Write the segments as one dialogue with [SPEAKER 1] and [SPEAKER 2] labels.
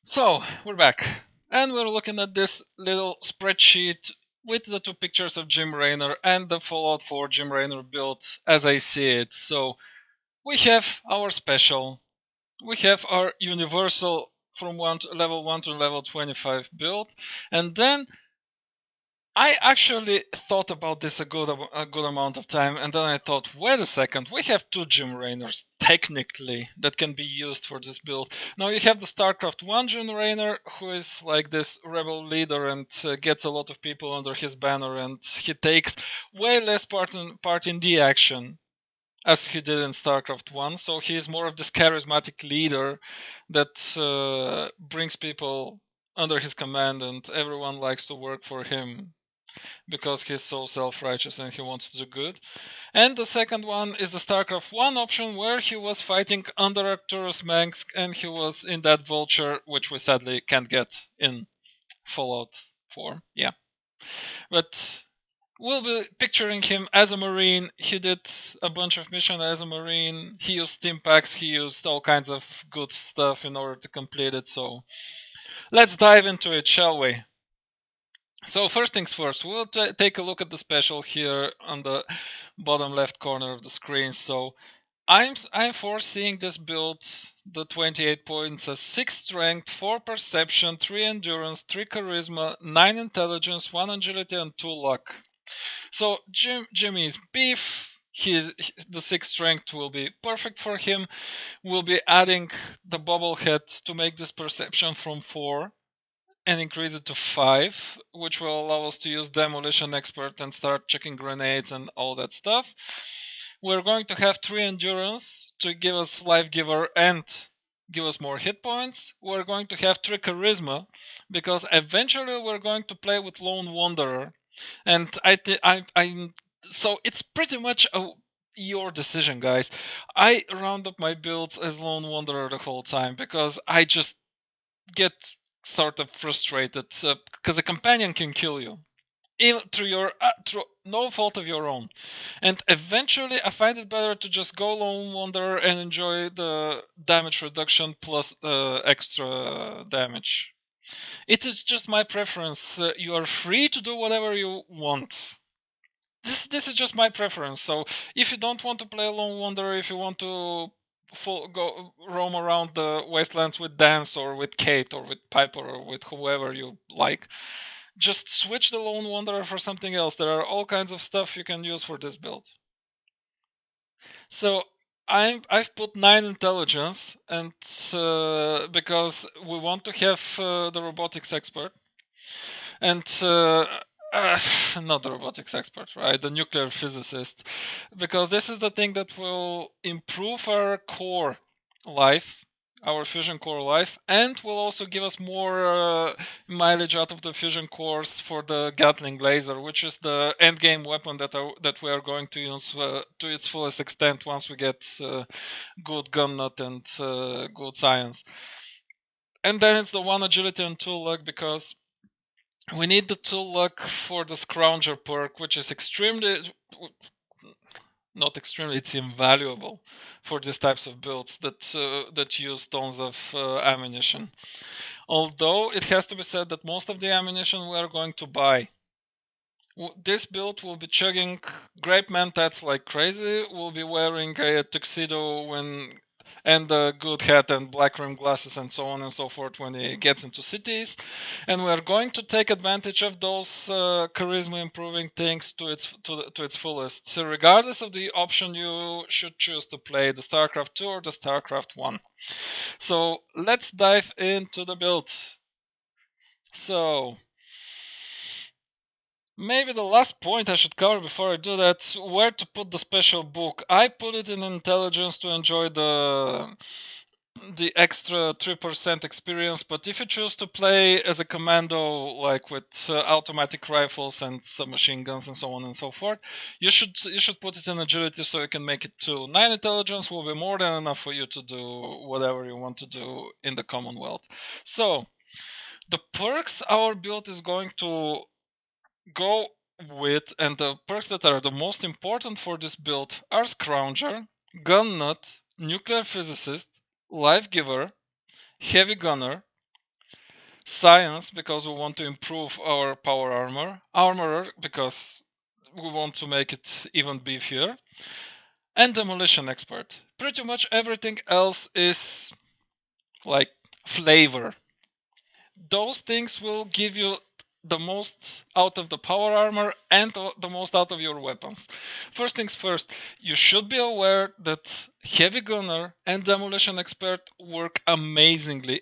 [SPEAKER 1] So, we're back. And we're looking at this little spreadsheet with the two pictures of Jim Raynor and the Fallout 4 Jim Raynor build as I see it. So, we have our special, we have our universal from level 1 to level 25 build, and then I actually thought about this a good amount of time, and then I thought, wait a second, we have two Jim Raynors technically that can be used for this build. Now you have the StarCraft 1 Jim Raynor, who is like this rebel leader and gets a lot of people under his banner, and he takes way less part in the action as he did in StarCraft 1. So he is more of this charismatic leader that brings people under his command, and everyone likes to work for him because he's so self-righteous and he wants to do good. And the second one is the StarCraft 1 option, where he was fighting under Arcturus Manx and he was in that vulture, which we sadly can't get in Fallout 4. Yeah. But we'll be picturing him as a Marine. He did a bunch of missions as a Marine. He used steam packs, he used all kinds of good stuff in order to complete it. So let's dive into it, shall we? So first things first, we'll take a look at the special here on the bottom left corner of the screen. So I'm foreseeing this build, the 28 points, as 6 strength, 4 perception, 3 endurance, 3 charisma, 9 intelligence, 1 agility, and 2 luck. So Jimmy's beef. The 6 strength will be perfect for him. We'll be adding the bobblehead to make this perception from 4 and increase it to 5, which will allow us to use Demolition Expert and start checking grenades and all that stuff. We're going to have 3 Endurance to give us Life Giver and give us more hit points. We're going to have 3 Charisma because eventually we're going to play with Lone Wanderer. And I'm so it's pretty much your decision, guys. I round up my builds as Lone Wanderer the whole time because I just get sort of frustrated because a companion can kill you even through no fault of your own, and eventually I find it better to just go lone wanderer and enjoy the damage reduction plus extra damage. It is just my preference. You are free to do whatever you want. This is just my preference. So if you don't want to play lone wanderer, if you want to go roam around the wastelands with Dance or with Kate or with Piper or with whoever you like, just switch the lone wanderer for something else. There are all kinds of stuff you can use for this build. So I've put 9 intelligence, and because we want to have the robotics expert, and uh, not the robotics expert, right? The nuclear physicist, because this is the thing that will improve our core life, our fusion core life, and will also give us more mileage out of the fusion cores for the Gatling laser, which is the end game weapon that we are going to use to its fullest extent once we get good gun nut and good science. And then it's the 1 agility and 2 luck because we need the 2 luck for the Scrounger perk, which is not extremely, it's invaluable for these types of builds that use tons of ammunition. Although it has to be said that most of the ammunition we are going to buy. This build will be chugging grape mentats like crazy. We'll be wearing a tuxedo and a good hat and black rim glasses and so on and so forth when he gets into cities, and we are going to take advantage of those charisma improving things to its fullest. So regardless of the option you should choose to play, the StarCraft 2 or the StarCraft 1. So let's dive into the build. So maybe the last point I should cover before I do that, where to put the special book. I put it in intelligence to enjoy the extra 3% experience, but if you choose to play as a commando, like with automatic rifles and submachine guns and so on and so forth, you should put it in agility so you can make it 2. 9 intelligence will be more than enough for you to do whatever you want to do in the Commonwealth. So the perks our build is going to go with, and the perks that are the most important for this build, are Scrounger, Gun Nut, Nuclear Physicist, Life Giver, Heavy Gunner, Science, because we want to improve our power armor. Armorer, because we want to make it even beefier. And demolition expert. Pretty much everything else is like flavor. Those things will give you the most out of the power armor and the most out of your weapons. First things first, you should be aware that heavy gunner and demolition expert work amazingly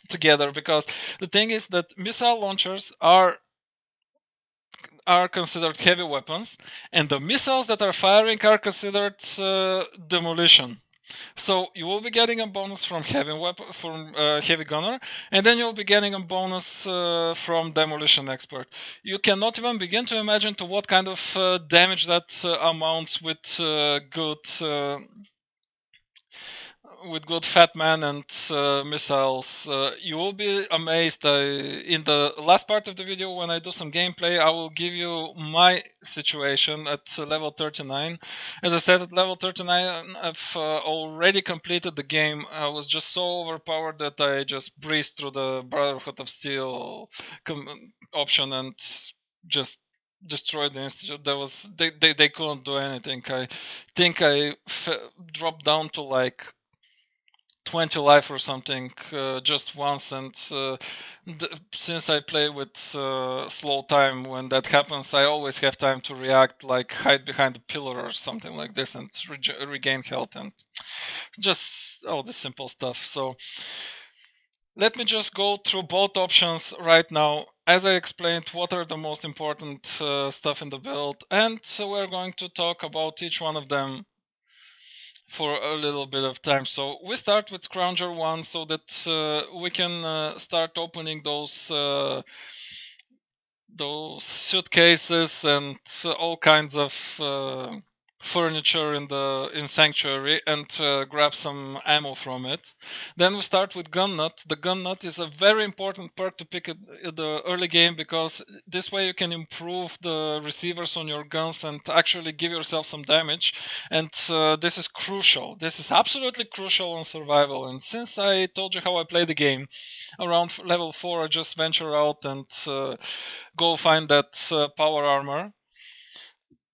[SPEAKER 1] together, because the thing is that missile launchers are considered heavy weapons, and the missiles that are firing are considered demolition. So you will be getting a bonus from heavy gunner, and then you'll be getting a bonus from demolition expert. You cannot even begin to imagine to what kind of damage that amounts with good fat man and missiles. You will be amazed. In the last part of the video, when I do some gameplay, I will give you my situation at level 39. As I said, at level 39, I've already completed the game. I was just so overpowered that I just breezed through the Brotherhood of Steel option and just destroyed the institute. They couldn't do anything. I think dropped down to like 20 life or something just once, and since I play with slow time, when that happens I always have time to react, like hide behind a pillar or something like this and regain health, and just all the simple stuff. So let me just go through both options right now. As I explained, what are the most important stuff in the build, and so we're going to talk about each one of them for a little bit of time. So we start with Scrounger 1 so that we can start opening those suitcases and all kinds of furniture in sanctuary, and grab some ammo from it. Then we start with gun nut. The gun nut is a very important perk to pick at the early game, because this way you can improve the receivers on your guns and actually give yourself some damage. And this is crucial. This is absolutely crucial on survival. And since I told you how I play the game, around level 4 I just venture out and go find that power armor.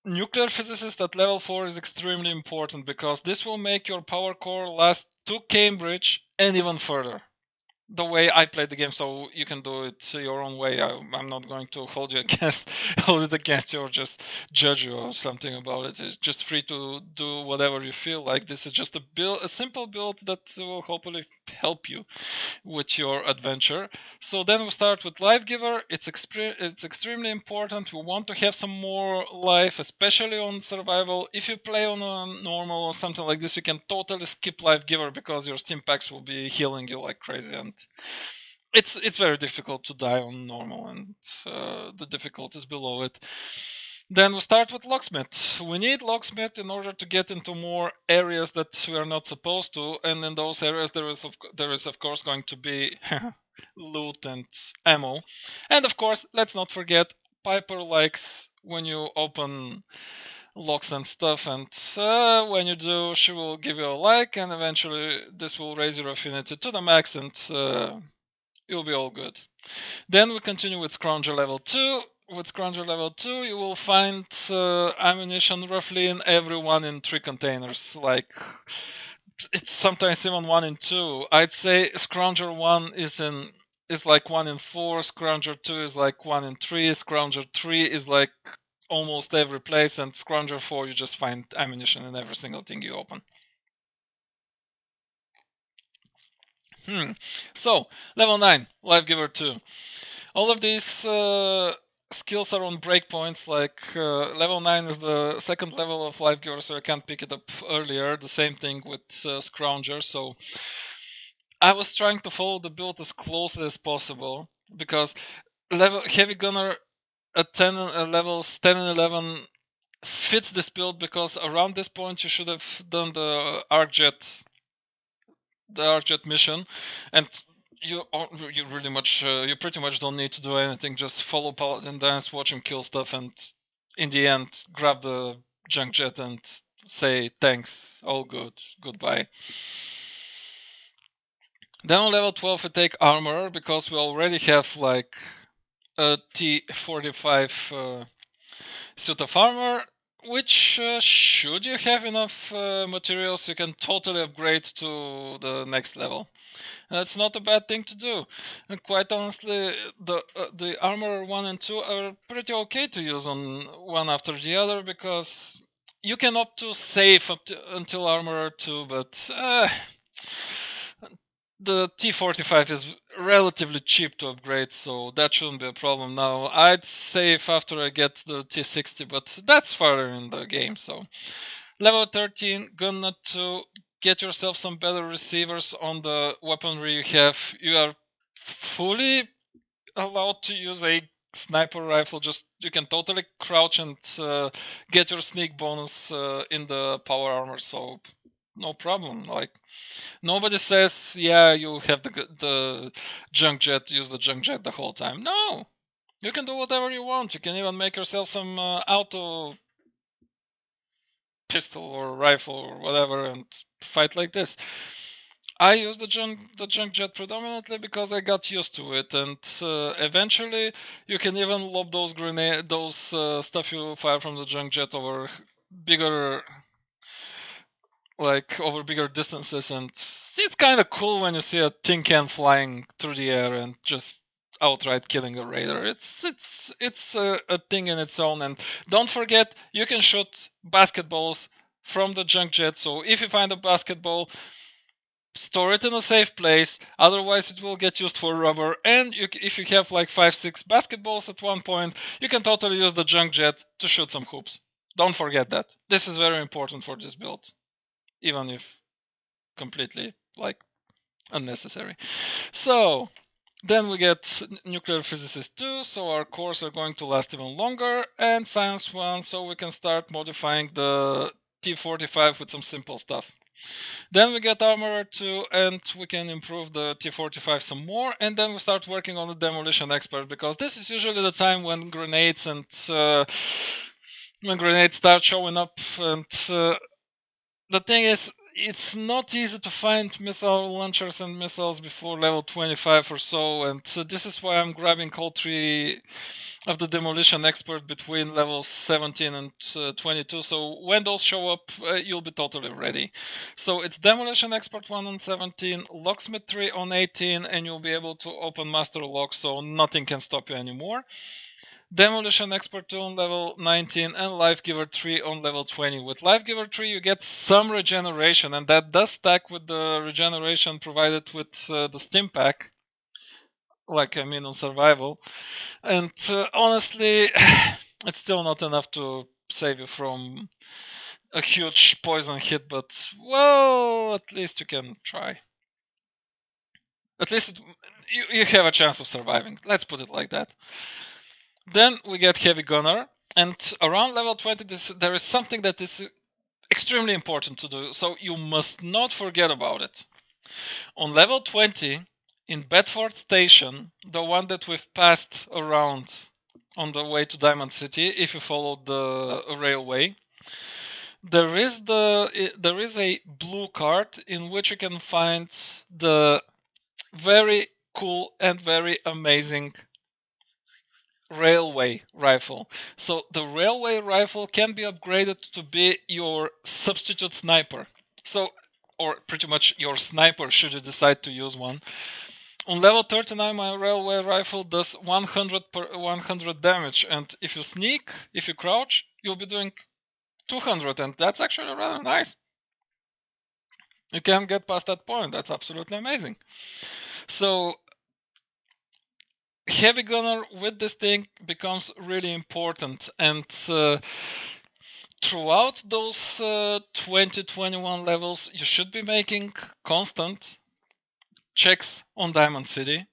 [SPEAKER 1] Nuclear physicist at level 4 is extremely important, because this will make your power core last to Cambridge and even further. The way I play the game, so you can do it your own way. I'm not going to hold you against hold it against you or just judge you or something about it. It's just free to do whatever you feel like. This is just a simple build that will hopefully help you with your adventure. So then we start with Life Giver. It's extremely important. We want to have some more life, especially on survival. If you play on a normal or something like this, you can totally skip Life Giver, because your stim packs will be healing you like crazy, and it's very difficult to die on normal, and the difficulty is below it. Then we start with locksmith. We need locksmith in order to get into more areas that we are not supposed to, and in those areas there is of course going to be loot and ammo. And of course, let's not forget, Piper likes when you open locks and stuff, and when you do, she will give you a like, and eventually this will raise your affinity to the max, and you'll be all good. Then we continue with Scrounger level 2. With Scrounger level 2, you will find ammunition roughly in every 1 in 3 containers. Like, it's sometimes even 1 in 2. I'd say Scrounger 1 is like 1 in 4, Scrounger 2 is like 1 in 3, Scrounger 3 is like almost every place, and Scrounger 4 you just find ammunition in every single thing you open. So, level 9, Life Giver 2. All of these skills are on breakpoints. Like level 9 is the second level of Life Giver, so I can't pick it up earlier. The same thing with Scrounger. So I was trying to follow the build as closely as possible, because Heavy Gunner at levels 10 and 11 fits this build, because around this point you should have done the ArcJet mission, and you really much you pretty much don't need to do anything. Just follow Paladin Dance, watch him kill stuff, and in the end grab the junk jet and say thanks, all good, goodbye. Then on level 12 we take armor because we already have like a T45 suit of armor, which should you have enough materials, you can totally upgrade to the next level. That's not a bad thing to do. And quite honestly, the armor 1 and 2 are pretty okay to use on one after the other because you can opt to save until armor 2, but the T45 is relatively cheap to upgrade, so that shouldn't be a problem now. I'd save after I get the T60, but that's farther in the game, so. Level 13, gun nut 2, get yourself some better receivers on the weaponry you have. You are fully allowed to use a sniper rifle, just you can totally crouch and get your sneak bonus in the power armor, so no problem. Like, nobody says, yeah, you have the junk jet, use the junk jet the whole time. No, you can do whatever you want. You can even make yourself some auto pistol or rifle or whatever and fight like this. I use the junk jet predominantly because I got used to it, and eventually you can even lob those those stuff you fire from the junk jet over bigger over bigger distances, and it's kind of cool when you see a tin can flying through the air and just outright killing a raider. It's a thing in its own, and don't forget you can shoot basketballs from the junk jet. So if you find a basketball, store it in a safe place, otherwise it will get used for rubber. And if you have like 5-6 basketballs at one point, you can totally use the junk jet to shoot some hoops. Don't forget that. This is very important for this build, even if completely like unnecessary. So then we get nuclear physicist 2, so our cores are going to last even longer, and science 1, so we can start modifying the T45 with some simple stuff. Then we get armorer 2, and we can improve the T45 some more, and then we start working on the demolition expert, because this is usually the time when grenades start showing up, and the thing is, it's not easy to find missile launchers and missiles before level 25 or so, and this is why I'm grabbing all 3 of the demolition expert between levels 17 and 22. So when those show up, you'll be totally ready. So it's demolition expert 1 on 17, locksmith 3 on 18, and you'll be able to open master lock, so nothing can stop you anymore. Demolition Expert 2 on level 19 and Life Giver 3 on level 20. With Life Giver 3 you get some regeneration, and that does stack with the regeneration provided with the Stim Pack, like I mean on survival. And honestly, it's still not enough to save you from a huge poison hit, but well, at least you can try. At least you have a chance of surviving. Let's put it like that. Then we get Heavy Gunner, and around level 20 there is something that is extremely important to do, so you must not forget about it. On level 20, in Bedford Station, the one that we've passed around on the way to Diamond City, if you follow the railway, there is a blue card in which you can find the very cool and very amazing railway rifle. So the railway rifle can be upgraded to be your substitute sniper. So, or pretty much your sniper should you decide to use one. On level 39 my railway rifle does 100 damage, and if you sneak, if you crouch, you'll be doing 200, and that's actually rather nice. You can get past that point. That's absolutely amazing. So heavy gunner with this thing becomes really important, and throughout those 2021 levels you should be making constant checks on Diamond City.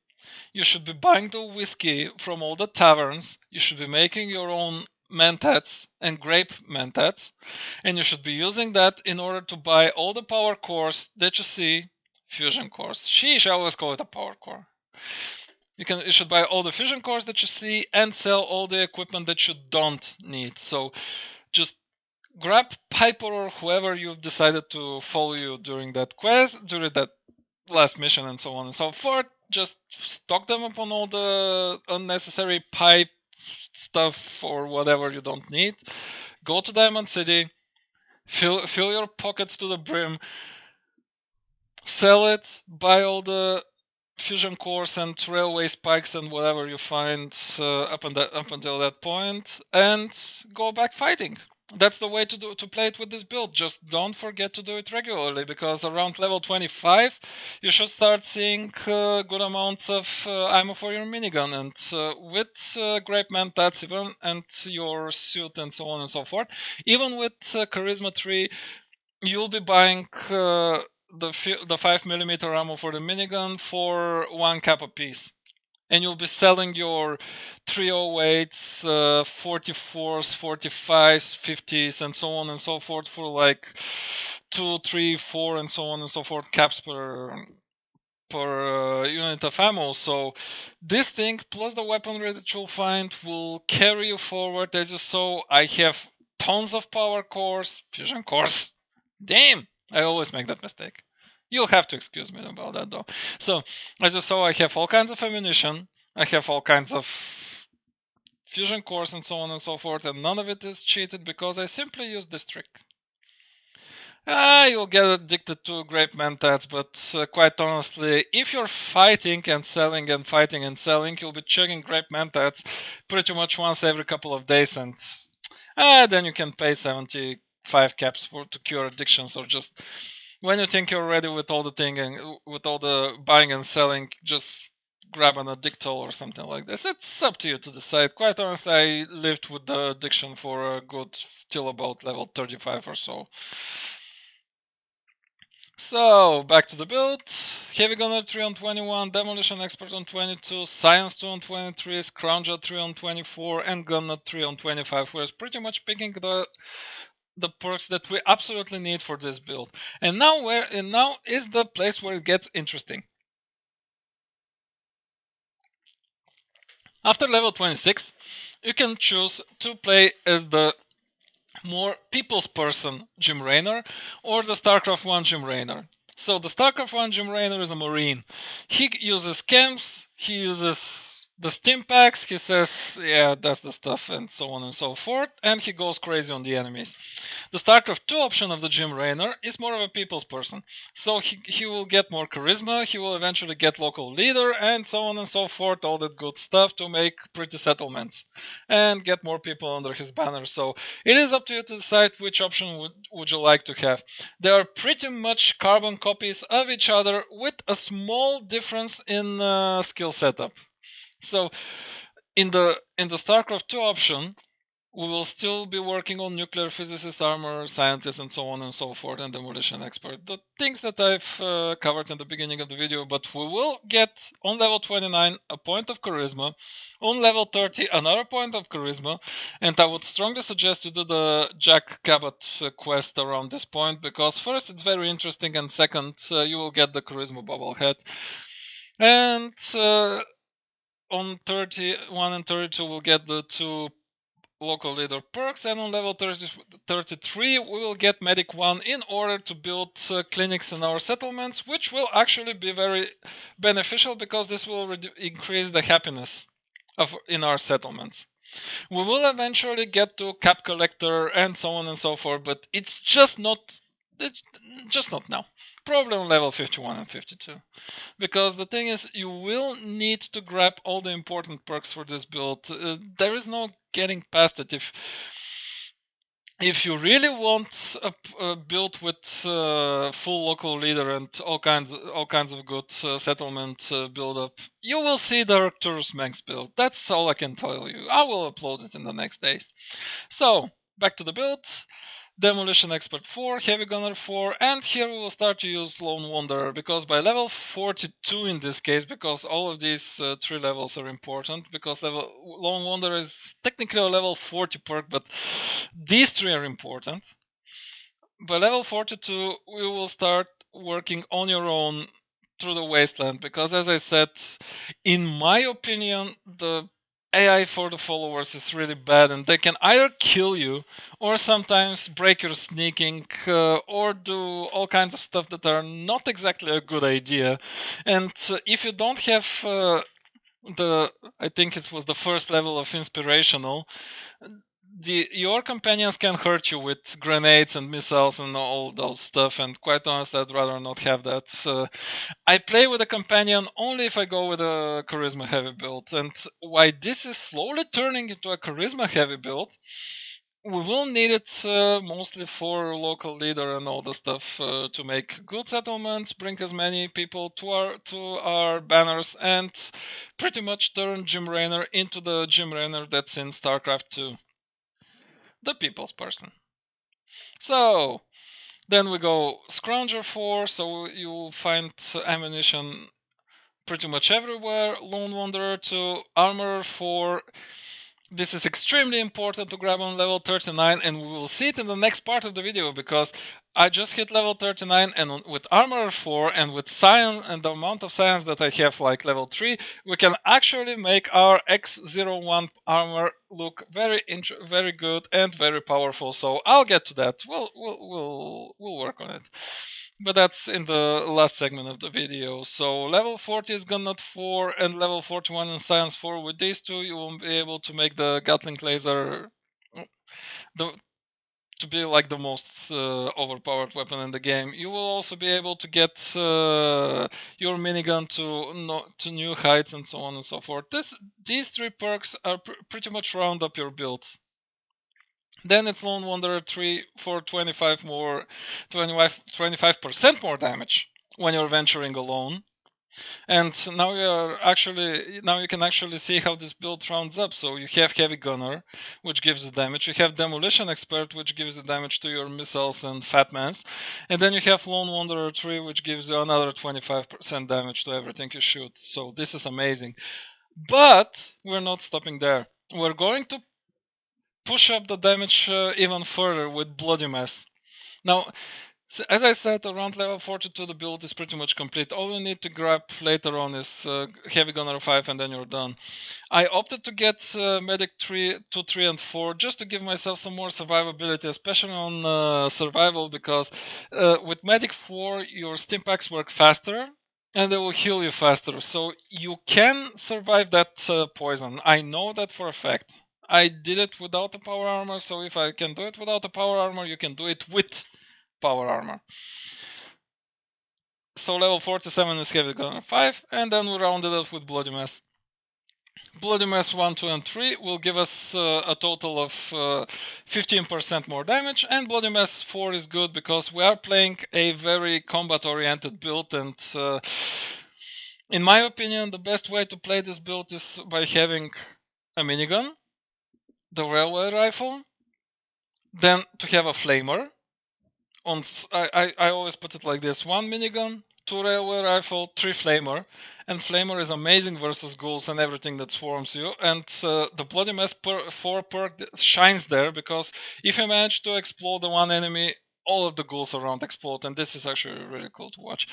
[SPEAKER 1] You should be buying the whiskey from all the taverns. You should be making your own mentats and grape mentats, and you should be using that in order to buy all the power cores that you see. Fusion cores, sheesh, I always call it a power core. You should buy all the fusion cores that you see and sell all the equipment that you don't need. So just grab Piper or whoever you've decided to follow you during that quest, during that last mission and so on and so forth. Just stock them up on all the unnecessary pipe stuff or whatever you don't need. Go to Diamond City, fill your pockets to the brim, sell it, buy all the fusion cores and railway spikes and whatever you find up until that point, and go back fighting. That's the way to play it with this build. Just don't forget to do it regularly, because around level 25 you should start seeing good amounts of ammo for your minigun, and with Grape Mentats even, and your suit and so on and so forth, even with Charisma 3, you'll be buying the 5 millimeter ammo for the minigun for 1 cap a piece, and you'll be selling your 308s, 44s, 45s, 50s, and so on and so forth for like 2, 3, 4, and so on and so forth caps per unit of ammo. So this thing plus the weaponry that you'll find will carry you forward. As you saw, I have tons of power cores, fusion cores. Damn, I always make that mistake. You'll have to excuse me about that though. So as you saw, I have all kinds of ammunition. I have all kinds of fusion cores and so on and so forth, and none of it is cheated because I simply use this trick. You'll get addicted to grape mentats, but quite honestly, if you're fighting and selling and fighting and selling, you'll be chugging grape mentats pretty much once every couple of days, and then you can pay 75 caps to cure addictions, or just when you think you're ready with all the thing and with all the buying and selling, just grab an addictol or something like this. It's up to you to decide. Quite honestly, I lived with the addiction for a good till about level 35 or so. So, back to the build. Heavy Gunner 3 on 21, Demolition Expert on 22, Science 2 on 23, Scrounger 3 on 24, and Gunner 3 on 25. We're pretty much picking the perks that we absolutely need for this build. And now is the place where it gets interesting. After level 26, you can choose to play as the more people's person Jim Raynor or the StarCraft 1 Jim Raynor. So the StarCraft 1 Jim Raynor is a Marine. He uses chems, he uses the stim packs, he says, yeah, that's the stuff, and so on and so forth, and he goes crazy on the enemies. The StarCraft 2 option of the Jim Raynor is more of a people's person. So he will get more charisma, he will eventually get local leader, and so on and so forth, all that good stuff to make pretty settlements and get more people under his banner. So it is up to you to decide which option would you like to have. They are pretty much carbon copies of each other with a small difference in skill setup. So in the StarCraft 2 option, we will still be working on nuclear physicist, armor scientist, and so on and so forth, and demolition expert. The things that I've covered in the beginning of the video, but we will get on level 29 a point of charisma, on level 30 another point of charisma, and I would strongly suggest you do the Jack Cabot quest around this point, because first it's very interesting, and second you will get the charisma bobblehead. And on 31 and 32 we'll get the 2 local leader perks, and on level 33 we will get medic 1 in order to build clinics in our settlements, which will actually be very beneficial because this will increase the happiness in our settlements. We will eventually get to cap collector and so on and so forth, but it's just not now, probably on level 51 and 52, because the thing is, you will need to grab all the important perks for this build. There is no getting past it. If you really want a build with full local leader and all kinds of good settlement build up, you will see the Arcturus Manx build. That's all I can tell you. I will upload it in the next days. So back to the build. Demolition Expert 4, Heavy Gunner 4, and here we will start to use Lone Wanderer, because by level 42 in this case, because all of these 3 levels are important, because Lone Wanderer is technically a level 40 perk, but these 3 are important. By level 42 we will start working on your own through the wasteland, because as I said, in my opinion, the AI for the followers is really bad, and they can either kill you or sometimes break your sneaking or do all kinds of stuff that are not exactly a good idea. And if you don't have the, I think it was the first level of inspirational, your companions can hurt you with grenades and missiles and all those stuff. And quite honestly, I'd rather not have that. I play with a companion only if I go with a charisma heavy build. And why this is slowly turning into a charisma heavy build, we will need it mostly for local leader and all the stuff to make good settlements, bring as many people to our banners, and pretty much turn Jim Raynor into the Jim Raynor that's in StarCraft 2, the people's person. So then we go Scrounger 4, so you'll find ammunition pretty much everywhere. Lone Wanderer to Armorer 4. This is extremely important to grab on level 39, and we will see it in the next part of the video because I just hit level 39, and with Armorer 4 and with Science and the amount of Science that I have, like level 3, we can actually make our X01 armor look very good and very powerful. So I'll get to that. We'll work on it. But that's in the last segment of the video. So level 40 is Gunnut 4 and level 41 in Science 4. With these two, you will be able to make the Gatling laser the, to be like the most overpowered weapon in the game. You will also be able to get your minigun to new heights and so on and so forth. These three perks are pretty much round up your build. Then it's Lone Wanderer 3 for 25% more damage when you're venturing alone. And now you can actually see how this build rounds up. So you have Heavy Gunner, which gives you damage. You have Demolition Expert, which gives you damage to your missiles and Fatmans. And then you have Lone Wanderer 3, which gives you another 25% damage to everything you shoot. So this is amazing. But we're not stopping there. We're going to push up the damage even further with Bloody Mess. Now, as I said, around level 42 the build is pretty much complete. All you need to grab later on is Heavy Gunner 5 and then you're done. I opted to get Medic 3, 2, 3 and 4 just to give myself some more survivability, especially on survival, because with Medic 4 your stim packs work faster and they will heal you faster. So you can survive that poison. I know that for a fact. I did it without the power armor, so if I can do it without the power armor, you can do it with power armor. So level 47 is Heavy Gunner 5, and then we round it up with Bloody Mess. Bloody Mess 1, 2, and 3 will give us a total of 15% more damage, and Bloody Mess 4 is good because we are playing a very combat-oriented build, and in my opinion, the best way to play this build is by having a minigun, the railway rifle, then to have a flamer. I always put it like this: 1 minigun, 2 railway rifle, 3 flamer, and flamer is amazing versus ghouls and everything that swarms you. And the Bloody Mess 4 perk shines there because if you manage to explode the one enemy, all of the ghouls around explode, and this is actually really cool to watch.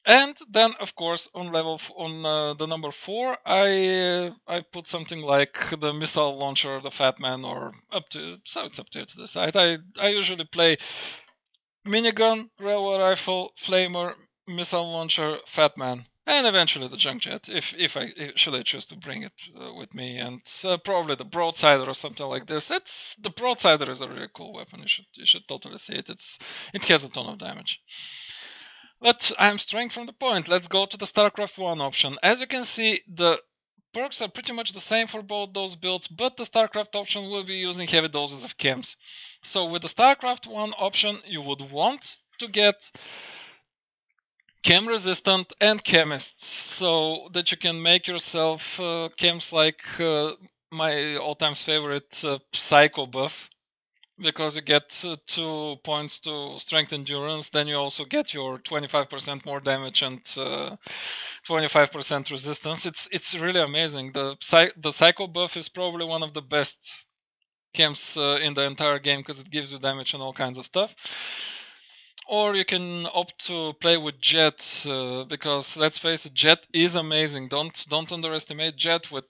[SPEAKER 1] And then, of course, on the number 4, I put something like the missile launcher, the Fat Man, or it's up to you to decide. I usually play minigun, railway rifle, flamer, missile launcher, Fat Man, and eventually the junk jet, if I should I choose to bring it with me, and probably the broadsider or something like this. The broadsider is a really cool weapon. You should totally see it. It has a ton of damage. But I'm straying from the point. Let's go to the StarCraft 1 option. As you can see, the perks are pretty much the same for both those builds, but the StarCraft option will be using heavy doses of chems. So with the StarCraft 1 option, you would want to get chem resistant and chemists, so that you can make yourself chems like my all-time favorite Psycho buff, because you get 2 points to strength endurance, then you also get your 25% more damage and 25% resistance. It's really amazing. The Psycho buff is probably one of the best chems in the entire game because it gives you damage and all kinds of stuff. Or you can opt to play with Jet because let's face it, Jet is amazing. Don't underestimate Jet with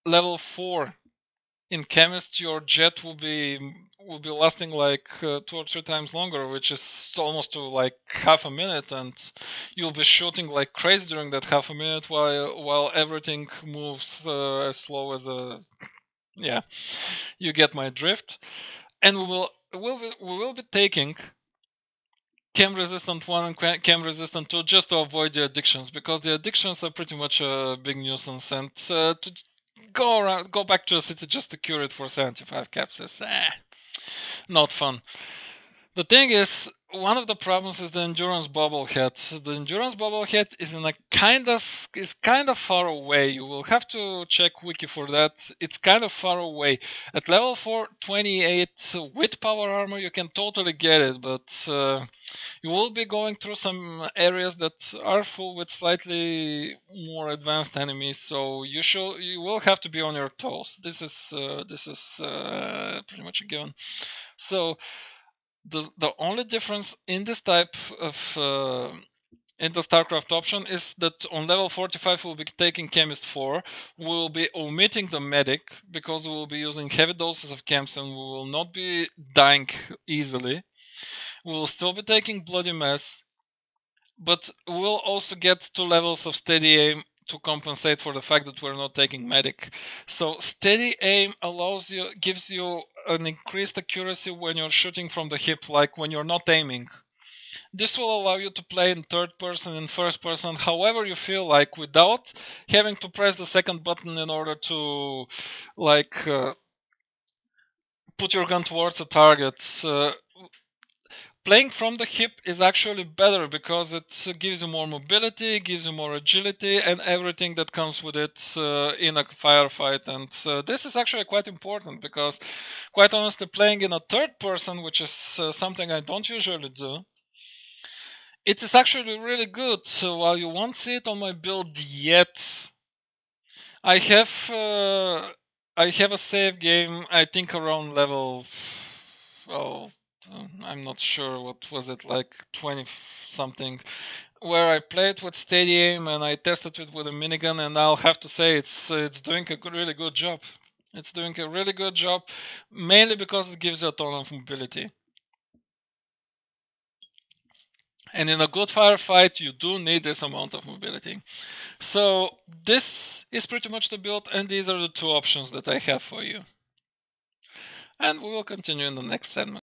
[SPEAKER 1] level 4 in chemist, your jet will be lasting like 2 or 3 times longer, which is almost to like half a minute, and you'll be shooting like crazy during that half a minute while everything moves as slow as a yeah. You get my drift. And we will be taking chem resistant 1 and chem resistant 2 just to avoid the addictions, because the addictions are pretty much a big nuisance, and to go back to a city just to cure it for 75 caps is not fun. The thing is, one of the problems is the endurance bobblehead. The endurance bobblehead is in a kind of far away. You will have to check wiki for that. It's kind of far away. At level 428 with power armor, you can totally get it, but you will be going through some areas that are full with slightly more advanced enemies. So you will have to be on your toes. This is pretty much a given. So the only difference in this type of in the StarCraft option is that on level 45 we'll be taking Chemist 4. We'll be omitting the Medic because we will be using heavy doses of chems and we will not be dying easily. We will still be taking Bloody Mess, but we'll also get 2 levels of Steady Aim to compensate for the fact that we're not taking Medic. So Steady Aim gives you an increased accuracy when you're shooting from the hip, like when you're not aiming. This will allow you to play in third person and first person however you feel like, without having to press the second button in order to like put your gun towards a target. Playing from the hip is actually better because it gives you more mobility, gives you more agility, and everything that comes with it in a firefight. And this is actually quite important because, quite honestly, playing in a third person, which is something I don't usually do, it is actually really good. So while you won't see it on my build yet, I have uh, I have a save game. I think around level. Oh, I'm not sure what was it, like 20 something, where I played with steady aim and I tested it with a minigun, and I'll have to say it's doing a really good job. It's doing a really good job, mainly because it gives you a ton of mobility. And in a good firefight, you do need this amount of mobility. So this is pretty much the build, and these are the 2 options that I have for you. And we will continue in the next segment.